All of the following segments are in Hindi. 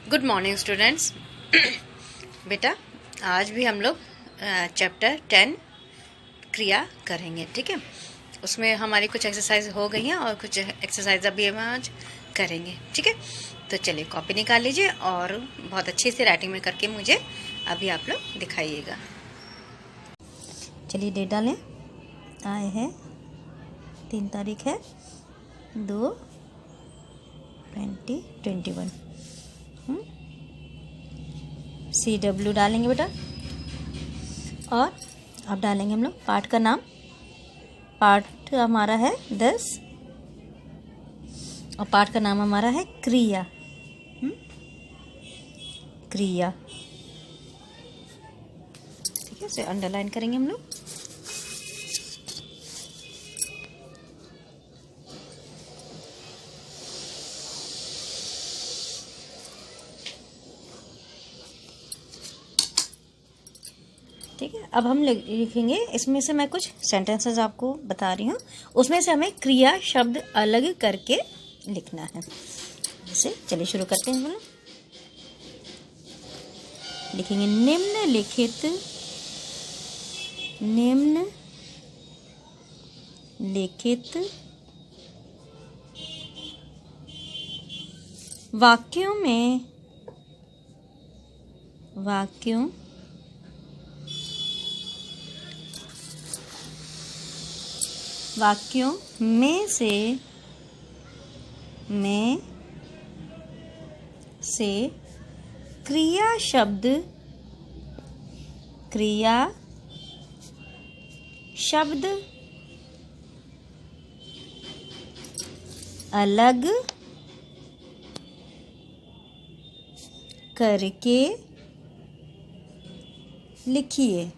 Good morning students. बेटा आज भी हम लोग चैप्टर 10 क्रिया करेंगे, ठीक है। उसमें हमारी कुछ एक्सरसाइज हो गई हैं और कुछ एक्सरसाइज अभी हम आज करेंगे, ठीक है। तो चलिए कॉपी निकाल लीजिए और बहुत अच्छे से राइटिंग में करके मुझे अभी आप लोग दिखाइएगा। चलिए डेट डालें। आए हैं 3 तारीख है 2/2021। CW डालेंगे बेटा। और अब डालेंगे हम लोग पाठ का नाम। पाठ हमारा है 10 और पाठ का नाम हमारा है क्रिया। क्रिया, ठीक है। इसे अंडरलाइन करेंगे हम लोग। ठीक है। अब हम लिखेंगे, इसमें से मैं कुछ सेंटेंसेस आपको बता रही हूँ, उसमें से हमें क्रिया शब्द अलग करके लिखना है। जैसे चलिए शुरू करते हैं हम लोग। लिखेंगे निम्नलिखित वाक्यों में से क्रिया शब्द अलग करके लिखिए।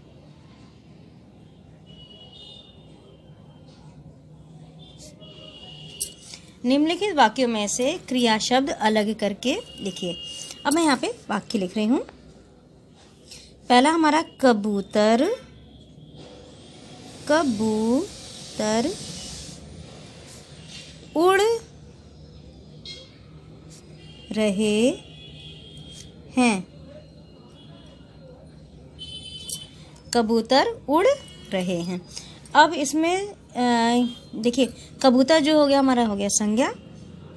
निम्नलिखित वाक्यों में से क्रिया शब्द अलग करके लिखिए। अब मैं यहाँ पे वाक्य लिख रही हूँ। पहला हमारा कबूतर उड़ रहे हैं। कबूतर उड़ रहे हैं। अब इसमें देखिए, कबूतर जो हो गया हमारा हो गया संज्ञा,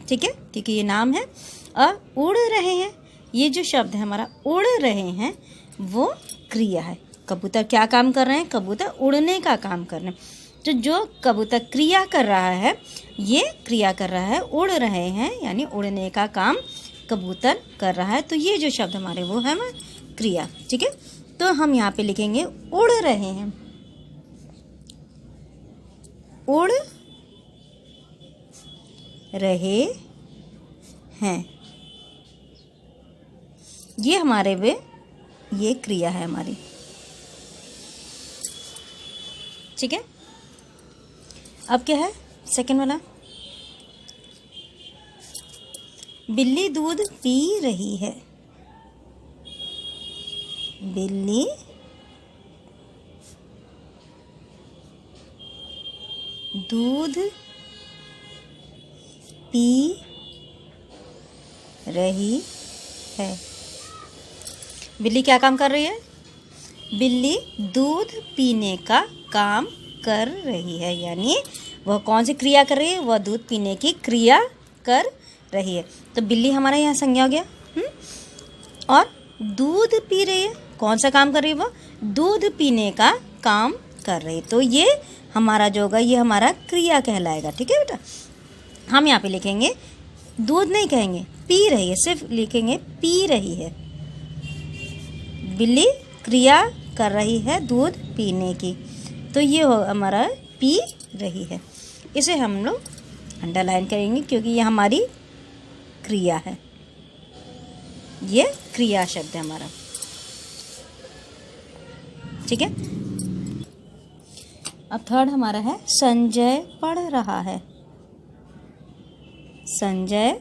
ठीक है, क्योंकि ये नाम है। और उड़ रहे हैं, ये जो शब्द है हमारा उड़ रहे हैं, वो क्रिया है। कबूतर क्या काम कर रहे हैं? कबूतर उड़ने का काम कर रहे हैं। तो जो कबूतर क्रिया कर रहा है, ये क्रिया कर रहा है, उड़ रहे हैं यानी उड़ने का काम कबूतर कर रहा है। तो ये जो शब्द हमारे वो है क्रिया, ठीक है। तो हम यहाँ पे लिखेंगे उड़ रहे हैं। उड़ रहे हैं, ये हमारे वे ये क्रिया है हमारी, ठीक है। अब क्या है सेकंड वाला? बिल्ली दूध पी रही है। बिल्ली दूध पी रही है। बिल्ली क्या काम कर रही है? बिल्ली दूध पीने का काम कर रही है, यानी वह कौन सी क्रिया कर रही है? वह दूध पीने की क्रिया कर रही है। तो बिल्ली हमारा यहाँ संज्ञा हो गया। और दूध पी रही है, कौन सा काम कर रही है? वह दूध पीने का काम कर रही है। तो ये हमारा जो होगा ये हमारा क्रिया कहलाएगा, ठीक है बेटा। हम यहाँ पे लिखेंगे, दूध नहीं कहेंगे, पी रही है, सिर्फ लिखेंगे पी रही है। बिल्ली क्रिया कर रही है दूध पीने की, तो ये हो हमारा पी रही है। इसे हम लोग अंडरलाइन करेंगे क्योंकि ये हमारी क्रिया है। ये क्रिया शब्द है हमारा, ठीक है। अब थर्ड हमारा है संजय पढ़ रहा है। संजय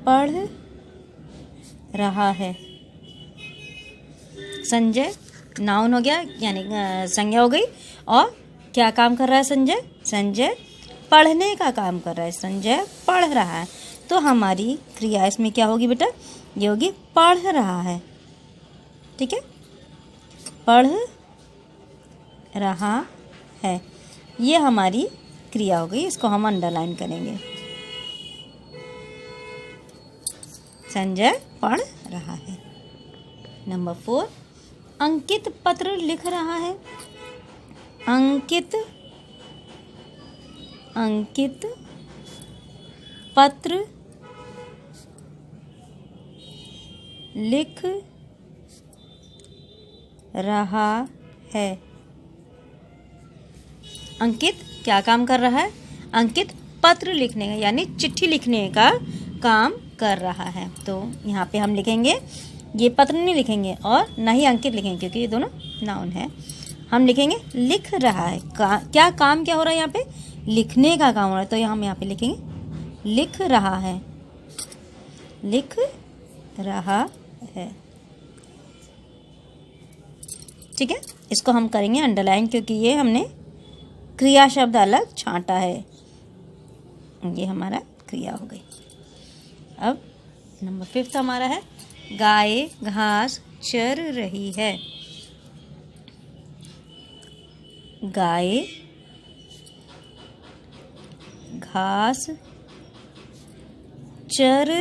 पढ़ रहा है। संजय नाउन हो गया, यानी संज्ञा हो गई। और क्या काम कर रहा है संजय? संजय पढ़ने का काम कर रहा है, संजय पढ़ रहा है। तो हमारी क्रिया इसमें क्या होगी बेटा, ये होगी पढ़ रहा है। ठीक है, पढ़ रहा है, ये हमारी क्रिया हो गई। इसको हम अंडरलाइन करेंगे। संजय पढ़ रहा है। नंबर 4, अंकित पत्र लिख रहा है। अंकित पत्र लिख रहा है। अंकित क्या काम कर रहा है? अंकित पत्र लिखने का यानी चिट्ठी लिखने का काम कर रहा है। तो यहाँ पे हम लिखेंगे, ये पत्र नहीं लिखेंगे और ना ही अंकित लिखेंगे क्योंकि ये दोनों नाउन है। हम लिखेंगे लिख रहा है। क्या काम क्या हो रहा है यहाँ पे? लिखने का काम हो रहा है। तो हम यहाँ पे लिखेंगे लिख रहा है। लिख रहा है। ठीक है, इसको हम करेंगे अंडरलाइन क्योंकि ये हमने क्रिया शब्द अलग छांटा है। ये हमारा क्रिया हो गई। अब नंबर 5 हमारा है, गाय घास चर रही है। गाय घास चर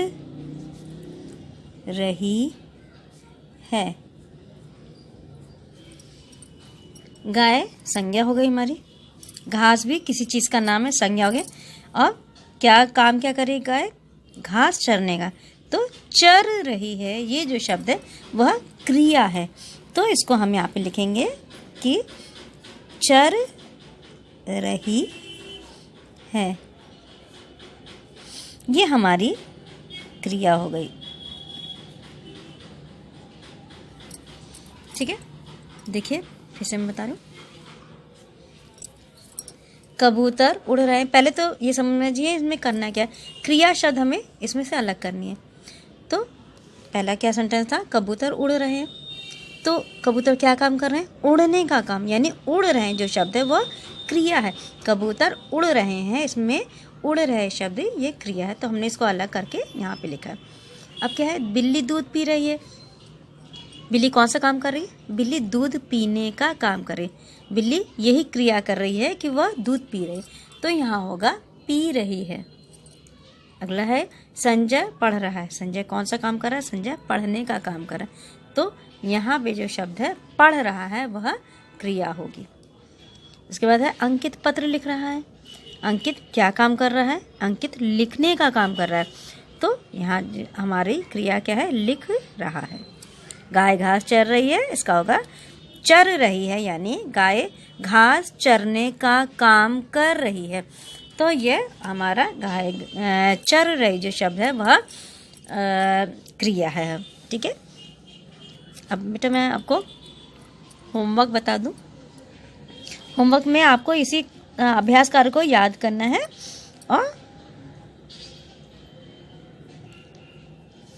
रही है। गाय संज्ञा हो गई हमारी, घास भी किसी चीज़ का नाम है, संज्ञा हो गई। और क्या काम क्या करेगी गाय? घास चरने का। तो चर रही है, ये जो शब्द है वह क्रिया है। तो इसको हम यहाँ पे लिखेंगे कि चर रही है, ये हमारी क्रिया हो गई। ठीक है, देखिए फिर से मैं बता रही हूँ। कबूतर उड़ रहे हैं, पहले तो ये समझिए इसमें करना क्या है। क्रिया शब्द हमें इसमें से अलग करनी है। तो पहला क्या सेंटेंस था? कबूतर उड़ रहे हैं। तो कबूतर क्या काम कर रहे हैं? उड़ने का काम, यानी उड़ रहे हैं जो शब्द है वह क्रिया है। कबूतर उड़ रहे हैं, इसमें उड़ रहे शब्द ये क्रिया है। तो हमने इसको अलग करके यहाँ पे लिखा है। अब क्या है? बिल्ली दूध पी रही है। बिल्ली कौन सा काम कर रही है? बिल्ली दूध पीने का काम कर रही है। बिल्ली यही क्रिया कर रही है कि वह दूध पी रही है। तो यहाँ होगा पी रही है। अगला है संजय पढ़ रहा है। संजय कौन सा काम कर रहा है? संजय पढ़ने का काम कर रहा है। तो यहाँ पे जो शब्द है पढ़ रहा है वह क्रिया होगी। इसके बाद है अंकित पत्र लिख रहा है। अंकित क्या काम कर रहा है? अंकित लिखने का काम कर रहा है। तो यहाँ हमारी क्रिया क्या है? लिख रहा है। गाय घास चर रही है, इसका होगा चर रही है, यानी गाय घास चरने का काम कर रही है। तो ये हमारा गाय चर रही जो शब्द है वह क्रिया है। ठीक है, अब बेटा मैं आपको होमवर्क बता दूं। होमवर्क में आपको इसी अभ्यास कार्य को याद करना है और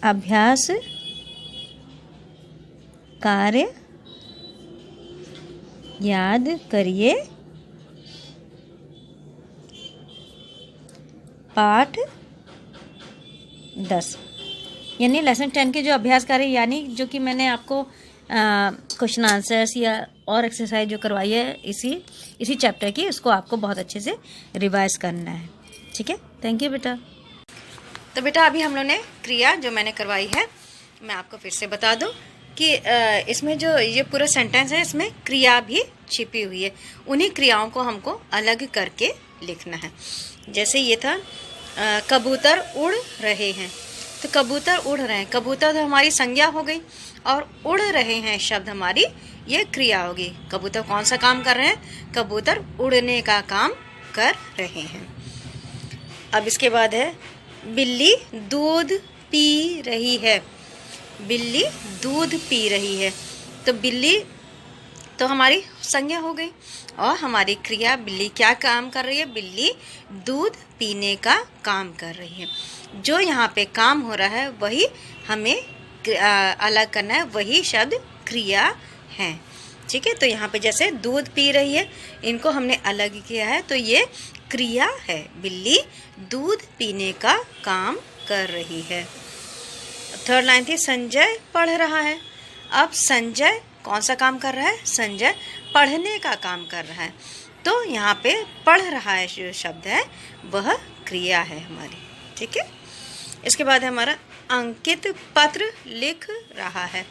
अभ्यास कार्य याद करिए। पाठ 10 यानी लेसन 10 के जो अभ्यास कार्य, यानी जो कि मैंने आपको क्वेश्चन आंसर्स या और एक्सरसाइज जो करवाई है इसी चैप्टर की, उसको आपको बहुत अच्छे से रिवाइज करना है। ठीक है, थैंक यू बेटा। तो बेटा अभी हम लोगों ने क्रिया जो मैंने करवाई है मैं आपको फिर से बता दूं कि इसमें जो ये पूरा सेंटेंस है इसमें क्रिया भी छिपी हुई है। उन्हीं क्रियाओं को हमको अलग करके लिखना है। जैसे ये था कबूतर उड़ रहे हैं। तो कबूतर उड़ रहे हैं, कबूतर तो हमारी संज्ञा हो गई और उड़ रहे हैं शब्द हमारी ये क्रिया होगी। कबूतर कौन सा काम कर रहे हैं? कबूतर उड़ने का काम कर रहे हैं। अब इसके बाद है बिल्ली दूध पी रही है। बिल्ली दूध पी रही है। तो बिल्ली तो हमारी संज्ञा हो गई और हमारी क्रिया बिल्ली क्या काम कर रही है? बिल्ली दूध पीने का काम कर रही है। जो यहाँ पे काम हो रहा है वही हमें अलग करना है, वही शब्द क्रिया है। ठीक है, तो यहाँ पे जैसे दूध पी रही है, इनको हमने अलग किया है तो ये क्रिया है। बिल्ली दूध पीने का काम कर रही है। थर्ड लाइन थी संजय पढ़ रहा है। अब संजय कौन सा काम कर रहा है? संजय पढ़ने का काम कर रहा है। तो यहाँ पे पढ़ रहा है जो शब्द है वह क्रिया है हमारी। ठीक है। इसके बाद है हमारा अंकित पत्र लिख रहा है।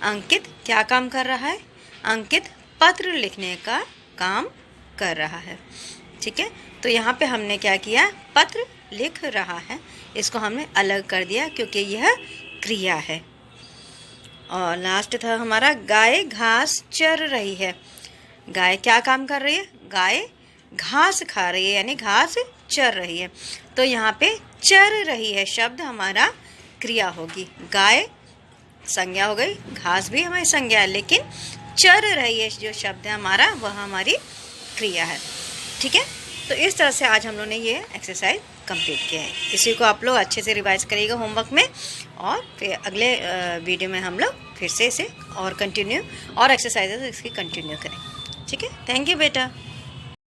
अंकित क्या काम कर रहा है? अंकित पत्र लिखने का काम कर रहा है। ठीक है। तो यहाँ पे हमने क्या किया? पत्र लिख रहा है, इसको हमने अलग कर दिया क्योंकि यह क्रिया है। और लास्ट था हमारा गाय घास चर रही है। गाय क्या काम कर रही है? गाय घास खा रही है यानी घास चर रही है। तो यहाँ पे चर रही है शब्द हमारा क्रिया होगी। गाय संज्ञा हो गई, घास भी हमारी संज्ञा है, लेकिन चर रही है जो शब्द है हमारा वह हमारी क्रिया है। ठीक है। तो इस तरह से आज हम लोगों ने ये एक्सरसाइज कंप्लीट किया है। इसी को आप लोग अच्छे से रिवाइज करिएगा होमवर्क में, और फिर अगले वीडियो में हम लोग फिर से इसे और कंटिन्यू और एक्सरसाइजेस इसकी कंटिन्यू करें। ठीक है। थैंक यू बेटा।